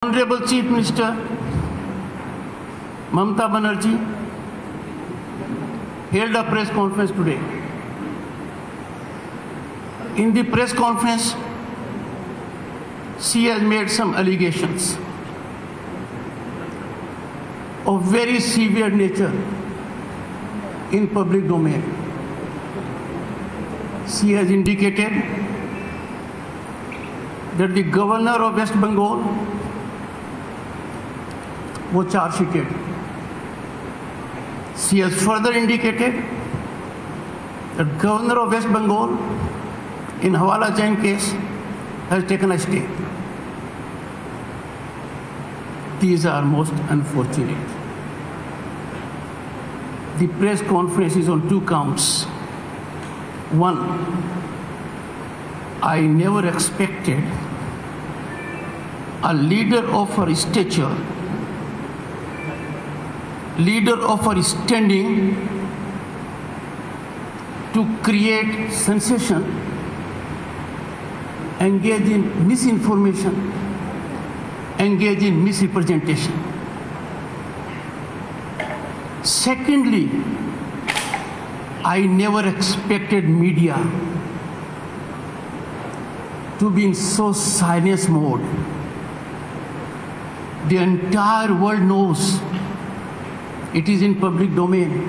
Honorable Chief Minister Mamata Banerjee held a press conference today. In the press conference, she has made some allegations of very severe nature in public domain. She has indicated that the governor of West Bengal was charge sheeted. She has further indicated that governor of West Bengal in Hawala chain case has taken a step. These are most unfortunate. The press conference is on two counts. One, I never expected a leader of her stature, leader of her standing, to create sensation, engage in misinformation, engage in misrepresentation. Secondly, I never expected media to be in so silence mode. The entire world knows. It is in public domain.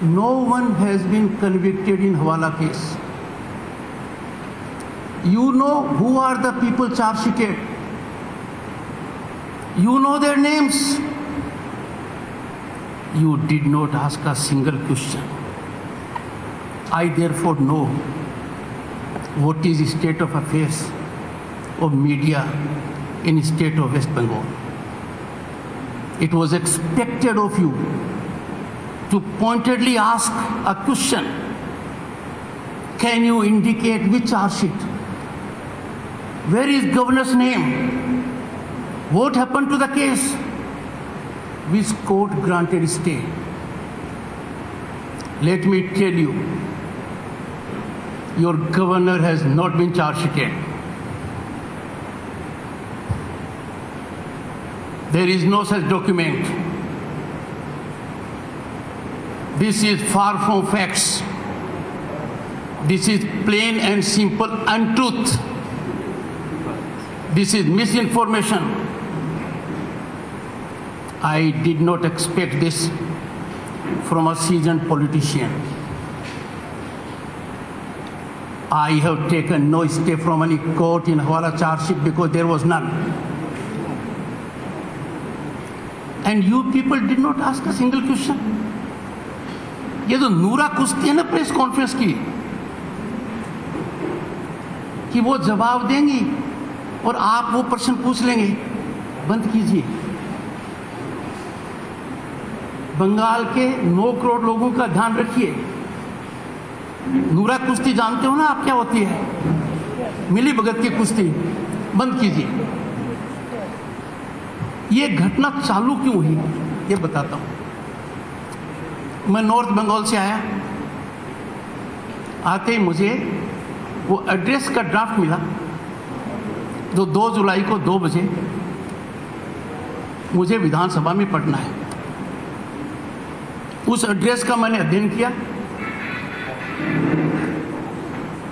No one has been convicted in Hawala case. You know who are the people charge sheeted. You know their names. You did not ask a single question. I therefore know what is the state of affairs of media in the state of West Bengal. It was expected of you to pointedly ask a question. Can you indicate which charge sheet? Where is governor's name? What happened to the case? Which court granted stay? Let me tell you, your governor has not been charge sheeted. There is no such document. This is far from facts. This is plain and simple untruth. This is misinformation. I did not expect this from a seasoned politician. I have taken no step from any court in Hawala charge sheet because there was none. And you people did not ask a single question. ये तो नूरा कुश्ती है ना press conference की, कि वो जवाब देंगी और आप वो प्रश्न पूछ लेंगे. बंद कीजिए. बंगाल के 9 करोड़ लोगों का ध्यान रखिए. नूरा कुश्ती जानते हो ना आप क्या होती है? मिली भगत की कुश्ती. बंद कीजिए. ये घटना चालू क्यों हुई ये बताता हूं. मैं नॉर्थ बंगाल से आया. आते ही मुझे वो एड्रेस का ड्राफ्ट मिला जो 2 जुलाई को 2 बजे मुझे विधानसभा में पढ़ना है. उस एड्रेस का मैंने अध्ययन किया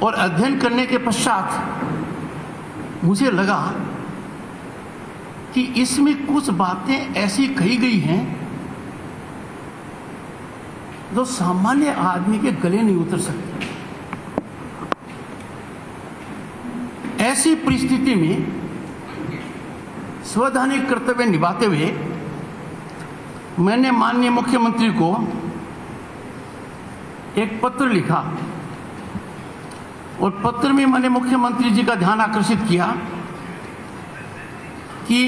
और अध्ययन करने के पश्चात मुझे लगा कि इसमें कुछ बातें ऐसी कही गई हैं जो सामान्य आदमी के गले नहीं उतर सकती. ऐसी परिस्थिति में संवैधानिक कर्तव्य निभाते हुए मैंने माननीय मुख्यमंत्री को एक पत्र लिखा और पत्र में मैंने मुख्यमंत्री जी का ध्यान आकर्षित किया कि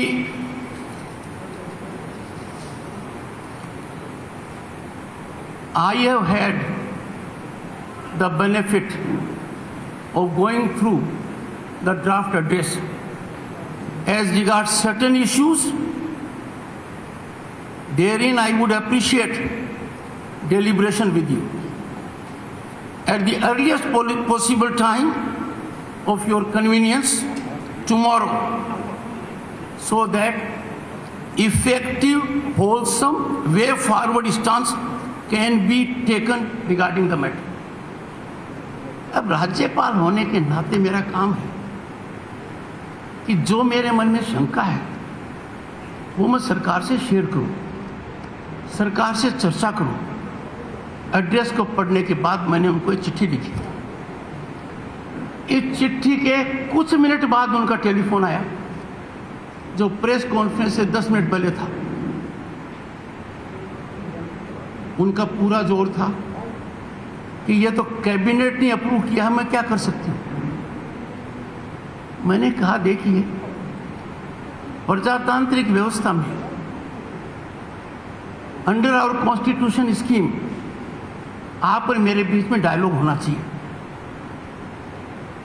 I have had the benefit of going through the draft address. As regards certain issues, therein I would appreciate deliberation with you. At the earliest possible time of your convenience, tomorrow, so that effective, wholesome way forward stance can be taken regarding the matter. अब राज्यपाल होने के नाते मेरा काम है कि जो मेरे मन में शंका है वो मैं सरकार से शेयर करूं, सरकार से चर्चा करूं। एड्रेस को पढ़ने के बाद मैंने उनको एक चिट्ठी लिखी। इस चिट्ठी के कुछ मिनट बाद उनका टेलीफोन आया, जो प्रेस कॉन्फ्रेंस से 10 मिनट पहले था। उनका पूरा जोर था कि ये तो कैबिनेट ने अप्रूव किया, मैं क्या कर सकती हूं। मैंने कहा, देखिए, प्रजातांत्रिक व्यवस्था में अंडर आवर कॉन्स्टिट्यूशन स्कीम आप और मेरे बीच में डायलॉग होना चाहिए,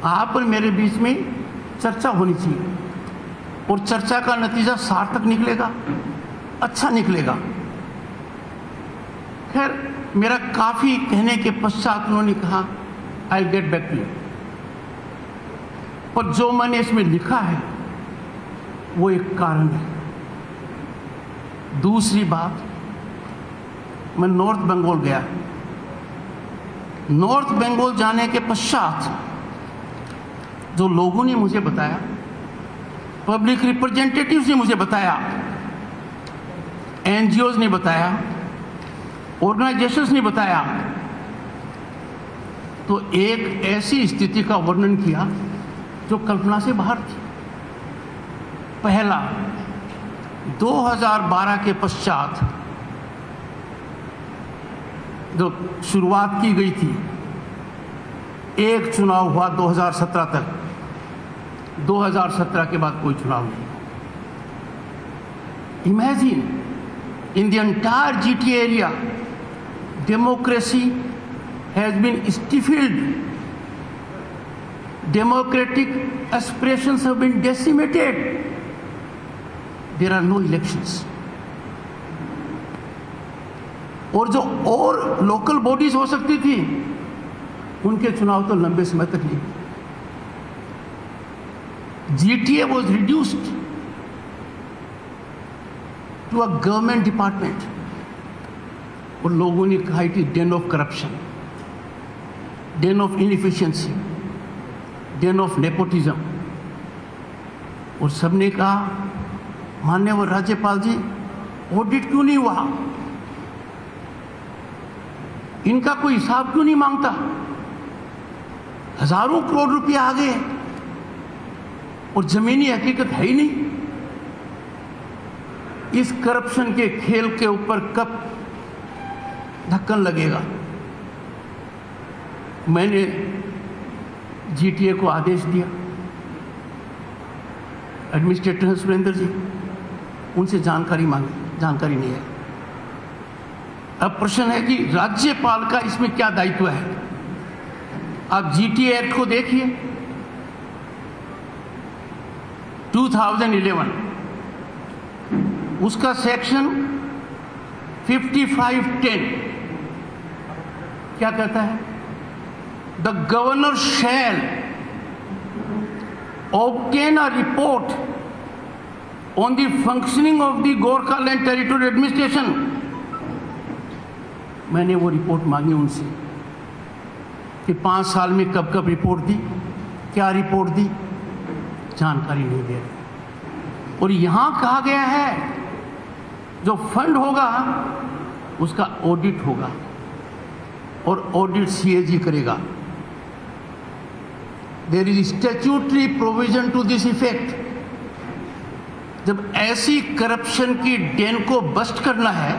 आप और मेरे बीच में चर्चा होनी चाहिए, और चर्चा का नतीजा सार्थक निकलेगा, अच्छा निकलेगा। खैर, मेरा काफी कहने के पश्चात उन्होंने कहा, I will get back to you. पर जो मैंने इसमें लिखा है वो एक कारण है। दूसरी बात, मैं नॉर्थ बंगाल गया। नॉर्थ बंगाल जाने के पश्चात जो लोगों ने मुझे बताया, पब्लिक रिप्रेजेंटेटिव्स ने मुझे बताया, एनजीओज ने बताया, ऑर्गेनाइजेशंस ने बताया, तो एक ऐसी स्थिति का वर्णन किया जो कल्पना से बाहर थी। पहला, 2012 के पश्चात जो शुरुआत की गई थी, एक चुनाव हुआ 2017 तक, 2017 के बाद कोई चुनाव नहीं। Imagine, in the entire GT area democracy has been stifled, democratic aspirations have been decimated, there are no elections। और जो और लोकल बॉडीज हो सकती थी उनके चुनाव तो लंबे समय तक नहीं। GTA was reduced to a government department, और लोगों ने कहा it is Dane of corruption, Dane of inefficiency, Dane of nepotism. और सबने कहा, माननीय राज्यपाल जी, ऑडिट क्यों नहीं हुआ, इनका कोई हिसाब क्यों नहीं मांगता, हजारों करोड़ रुपया आ गए और जमीनी हकीकत है ही नहीं। इस करप्शन के खेल के ऊपर कब ढक्कन लगेगा। मैंने जीटीए को आदेश दिया, एडमिनिस्ट्रेटर सुरेंद्र जी, उनसे जानकारी मांगी, जानकारी नहीं है। अब प्रश्न है कि राज्यपाल का इसमें क्या दायित्व है। आप जीटीए एक्ट को देखिए, 2011, उसका सेक्शन 5510 क्या कहता है, the governor shall obtain a report on the functioning of the Gorkhaland territorial administration. मैंने वो रिपोर्ट मांगी उनसे कि 5 साल में कब कब रिपोर्ट दी, क्या रिपोर्ट दी, जानकारी नहीं दे रही। और यहां कहा गया है जो फंड होगा उसका ऑडिट होगा और ऑडिट सीएजी करेगा। There is statutory provision to this effect. जब ऐसी करप्शन की डेन को बस्ट करना है,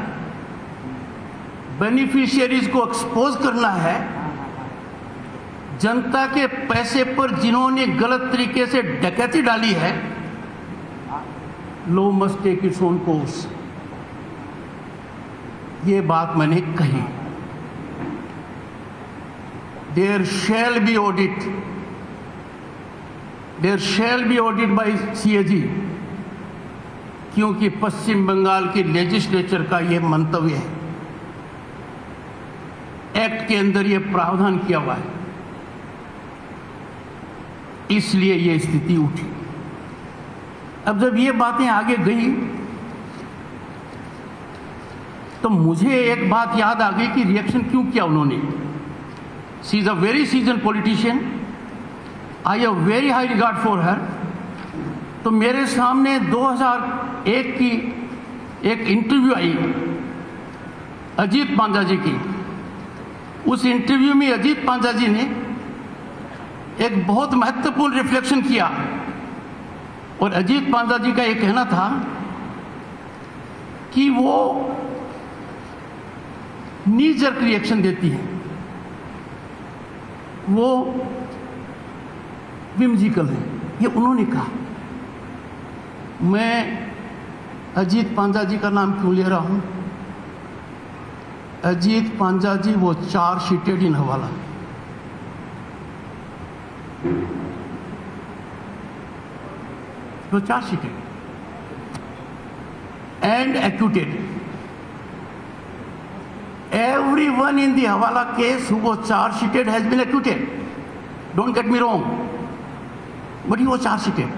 बेनिफिशियरीज को एक्सपोज करना है, जनता के पैसे पर जिन्होंने गलत तरीके से डकैती डाली है, law must take its own course. ये बात मैंने कही। There shall be audit, there shall be audit by CAG, क्योंकि पश्चिम बंगाल की लेजिस्लेचर का यह मंतव्य है, एक्ट के अंदर यह प्रावधान किया हुआ है, इसलिए यह स्थिति उठी। अब जब ये बातें आगे गई तो मुझे एक बात याद आ गई कि रिएक्शन क्यों किया उन्होंने। She is a very season politician, I have very high regard for her. तो मेरे सामने 2001 की एक इंटरव्यू आई अजीत पांजा जी की। उस इंटरव्यू में अजीत पांजा जी ने एक बहुत महत्वपूर्ण रिफ्लेक्शन किया, और अजीत पांजा जी का यह कहना था कि वो नी जर्क रिएक्शन देती है, वो विमजिकल है, ये उन्होंने कहा। मैं अजीत पांजा जी का नाम क्यों ले रहा हूं? अजीत पांजा जी वो चार्ज शीटेड इन हवाला, वो charge शीटेड and acquitted. Everyone in the Hawala case who was charge sheeted has been acquitted. Don't get me wrong, but he was charge sheeted.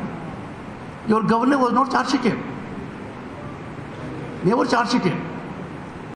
Your governor was not charge sheeted. They were charge sheeted.